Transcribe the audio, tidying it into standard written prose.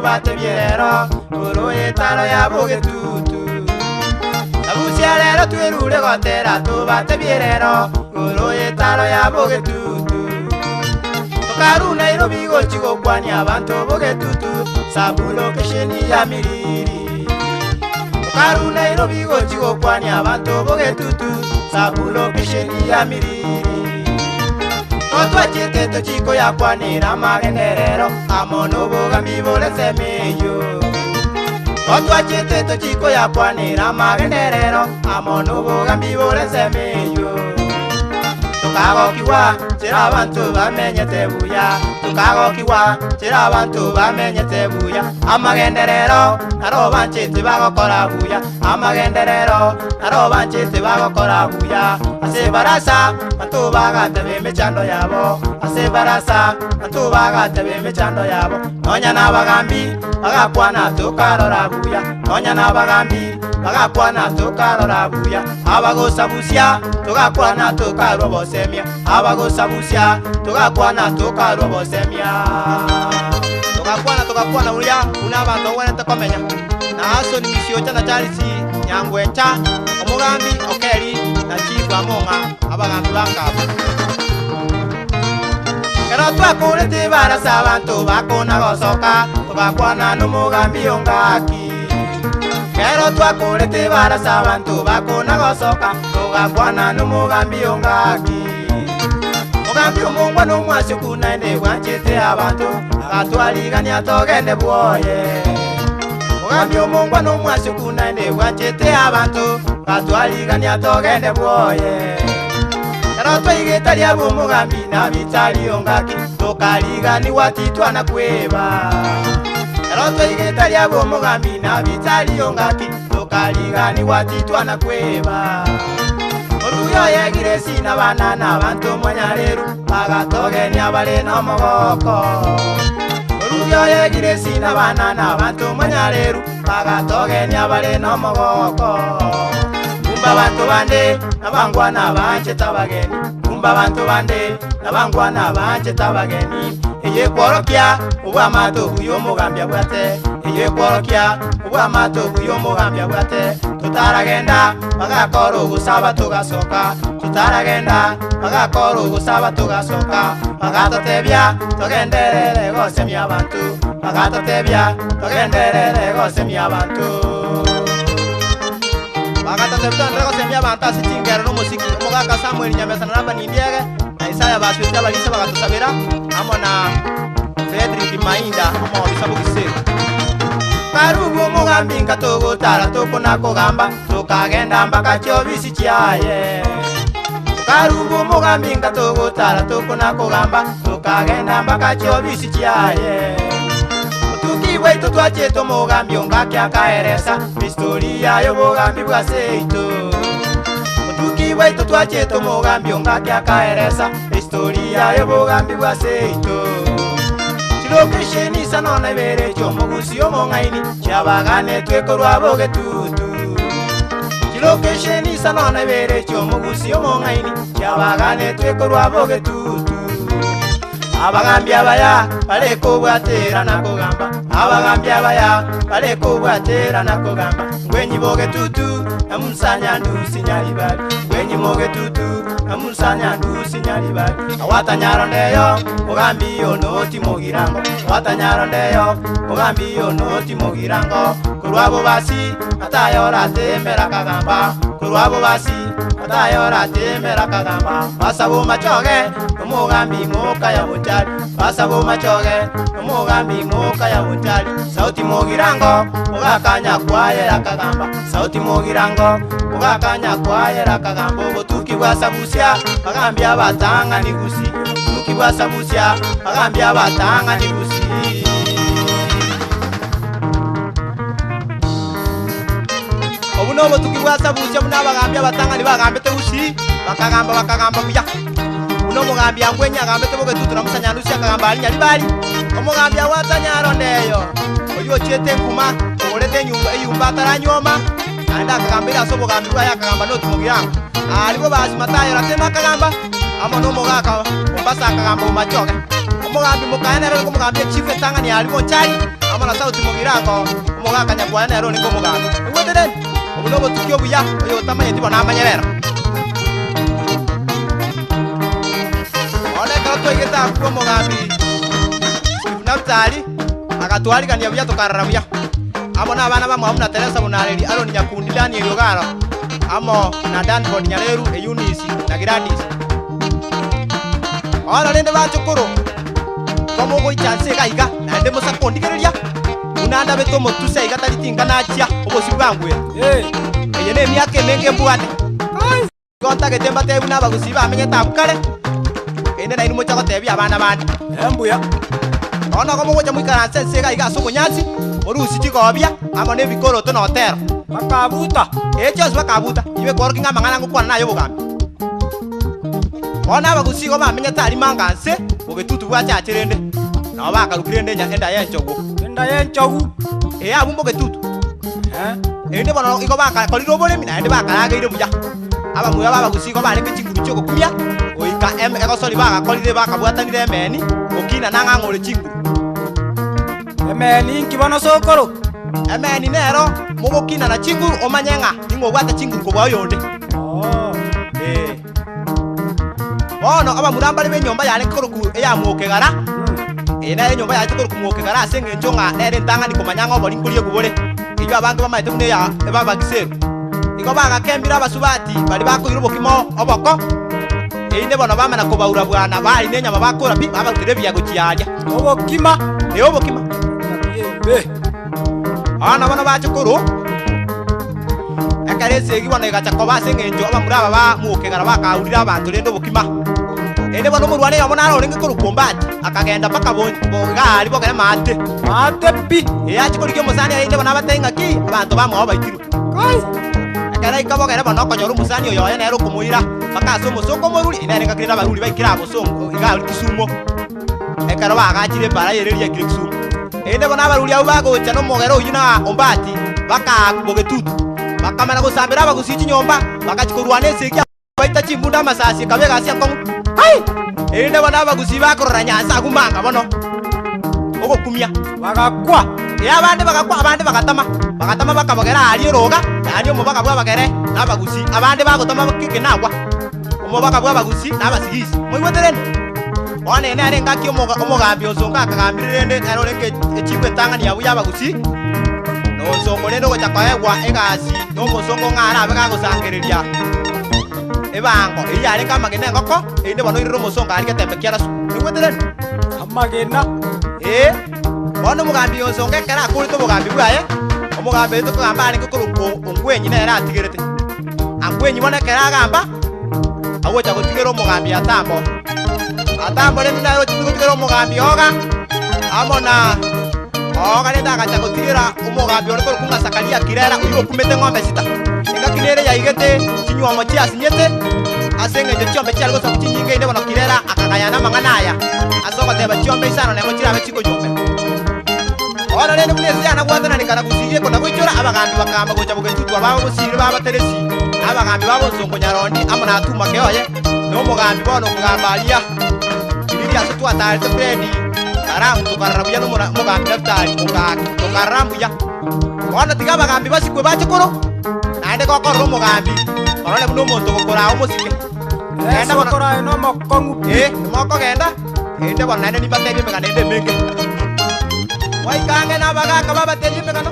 tubate bierero Guru yetaro ya bugetutu Sabusia rero twirure gotera tubate bierero Guru yetaro ya bugetutu Tokaru Nairobi gochigo kwani abantu bugetutu Sabulo kesheni ya miriri Tokaru Nairobi gochigo kwani abantu bugetutu Sabulo kesheni ya miriri Otwa chete to chiko ya kwanira magenderero Amono bogambi bolese meyo Otwa chete to chiko ya kwanira magenderero Amono bogambi bolese meyo Tukago kiwa chira abantu bamenyete buya Tukago kiwa chira abantu bamenyete buya Amagenderero naro banchete bagokora buya Amagenderero naro banchete bagokora buya Ase barasa bantu bagatebe mechando yabo Ase barasa bantu bagatebe mechando yabo Nonya nabagambi bagakwana tukarora buya Nonya nabagambi bagakwana tukarora buya Abagosa busia tugakwana tukarobosemia Abagosabusia tugakwana tukarobosemia Tugakwana ulia unabantu wene komenya Naso ni misio chana charisi nyangwecha Omugambi okeri na chifu amonga Abagambi bangabu Kero twakurete barasa abantu bakona gosoka Tugakwana n'umugambi ongaki Kero twakurete barasa abantu bakona gosoka Tugakwana n'umugambi ongaki Mugambi umungwa n'umwasi kunaende wanchete abantu Agatwaligania togende bwoye Mugambi umungwa n'umwasi kunaende wanchete abantu Agatwaligania togende bwoye Kero twigeta lyabo mugambi nabitali ongaki Tokaligani watitwana kweba Kero twigeta lyabo mugambi nabitali ongaki Tokaligani watitwana kweba Oruyo yegiresi n'abana n'abantu mwenyareru Bagatogenya bale n'omogoko Oruyo yegiresi n'abana n'abantu mwenyareru Bagatogenya bale n'omogoko Kumba abantu bande n'abangwana bancheta bageni Kumba abantu bande n'abangwana bancheta bageni Eye kworokia ubwamato buyo mugambya bwate Eye kworokia ubwamato buyo mugambya bwate Tutaragenda bagakora ubusaba tugasoka Tutaragenda bagakora ubusaba tugasoka Bagatotebya togenderere gose myabantu Bagatotebya togenderere gose myabantu Bagatotebya gose myabantu asitingero n'umusiki Umugaka Samuel Nyamesa naramba nindiege Na Isaya baswitya balise bagatusabira Amo na Frederick Mainda Amo bisabu gisero Karubu mugambi nkatogotara tokona kogamba Tukagenda mpaka chobisi chiaye Karubu mugambi nkatogotara tokona kogamba Tukagenda mpaka chobisi chiaye Tukiwe tutwacheto mugambi ongaki akaeresa Historia yo mugambi bwa seito Tukiwe tutwacheto mugambi ongaki akaeresa Historia yo mugambi bwa seito Lokesheni sanona ibere chomugusi yomongaini Chabagane twekorwa bogetutu Lokesheni sanona ibere chomugusi yomongaini Chabagane twekorwa bogetutu Abagambi abaya baleko bwatera nakogamba Abagambi abaya baleko bwatera nakogamba Ngwenyi bogetutu namusanya ndusi nyalibali Ngwenyi mogetutu namusanya ndusi nyalibali Awatanyaro ndeyo mugambi yo noti mugirango Awatanyaro ndeyo mugambi yo noti mugirango Kurwabo basi atayora temera kagamba Kurwabo basi atayora temera kagamba Basabo machoge umugambi muka ya butali Basabo machoge umugambi muka ya butali Sauti mugirango ugakanya kwayera kagamba Sauti mugirango ugakanya kwayera kagamba Butuki bwasabusia bagambi abatanga nigusi Butuki bwasabusia bagambi abatanga nigusi Obuno butuki bwasabusia munabagambi abatanga ni bagambe teusi bakagamba muya Uno mugambi angwenya agambe tebogetutu namusanya ndusi akagamba ali nyalibali Omugambi awatanyaro ndeyo Oyo chete kuma olete nyumba ataranyoma Anda akagambira so mugambi bwa yakagamba noti mugirango Alibo basi matayo ratema akagamba Amo no mugaka umbasa akagamba umachoke Omugambi mukaenera ko mugambi chife tanga ni alibo chali amana sauti mugirango umugaka nyakwana nero niko mugaka igwetene obulobo tukyo buya oyo tamanye tibo namanyerera ole ka twegeta ku mugambi Naftali akatwalikania buya tukarara buya amo na abana bamwe amuna Teresa Munareri Aloni Nyakundi Daniel Ogara amo na Danford Nyareru Eunice na Gladys ora lende bachukuru komo go chance kaiga na ndemo sakondigereria unanda beto motuse igatalitinga nachia obosi bwangwe eye ne myake menge mbwate gonta getemba te una bagusiba amenye tabukale ende na inumo chako tebi abana bandi embuya ona komo go chamwikara sense kaiga sokonyasi orusi chikobia amo ne bikoro to notero bakabuta echos bakabuta ibe korkinga mangana ngukwana nayo bugambi ona bagusigo bamenye tari manganse ogetutu bwachachirende na bakarukirende nya enda yenchogu abumbo getutu ende bono iko bakakoriro bolemi na ende bakarageire buya aba muya bagusigo bari kichinguru choko kumya oika egosori bagakorire bakabwatanire emeni okina nangangore chinguru emeni nkibono sokoro emeni nero mugokina na chinguru omanyenga ingobwata chinguru kobwa yonde ono aba murambali benyomba yale koroku eya mwokegara ena enyomba yale koroku mwokegara asenge njonga nere ntanga ni komanyanga oboli nkuriye kubole iyo abantu bamaite mune ya baba gisero iko baga kembira basubati bali bakoyiro bokimo oboko inde bono bamana kobaura bwana bali nenya babakora bi baba kuterebya gokiyaja obokima obokima ana bana bachukuru akarese igibona igachakoba senge njo aba muraba ba mwokegara bakaurira abantu rendo bokima ende bono murwane yamona oringe kurukumbati akagenda paka bogali bogere mate pi yachikurike musani inde bona batenga ki abantu bamwe abo baitiru akara ikabogere bono konyoru musani oyo yene ero kumuira bakaso musoko moruri ine ngakirira baruri baikira bosongo igali kisumo ekaro bagachire bara yereria kisumo ende bona baruri abo bagocha no mogero yina ombati baka bogetutu bakamana gusambira bagusichi nyomba bakachikurwane seki baita chimbunda masasi kabega sia kongu ende bana bagusiba korora nyasa kumanga bono ogo kumya bagakwa abandi bagakwa abandi bagatama bakabogera ali roga yani mo bakabwa bagere nabagusi abandi bagotama bakike nagwa mo bakabwa bagusi nabasigisi moigweterene one ne arenga ki omogambi osonga akagambirende ero leke echibwe tangani yabu yabagusi no songo lendo gocha kwaegwa egasi no mosongo ngara abega gosangereria ebango iyale kama gene ngoko inde bono iriro musonga ari ketembe kiarasu nigweterene amagena bono mugambi yonsonga kera kuri to mugambi bwaye omugambi to kugamba ari kuruko ongwenyi na era atigerete angwenyi bona kera gamba awocha gutigero mugambi atambo le ndaro gutigero mugambi oga amona oga le daga chagutigera umugambi ono kunga sakalia kirera uyo kumete ngombe sita kinere ya igete kinywa mochi asinyete asenge je chombe cyalgo sa kinyinge inde bono kirera akagayana manganaya asoko teba chombe isano ne mochi abechiko jombe ora lene munezi yana gwatana ni kana kusiye kona kwichora abagambi bakamba gocha bugetutu ababo busiri baba teresi abagambi babo songo nyarondi amona atuma keoye no mugambi bono kugambalia ibiri asotu atari to fredi karamu tukarabuya no mugambi daftari tukaramuya wana tiga bagambi basikwe bachikoro ande kokoro mugambi korole buno muntu gukora umusike enda gukora no mokongu moko genda ende bona nene nibatege megana ende menge waikange na bagaka babatege megano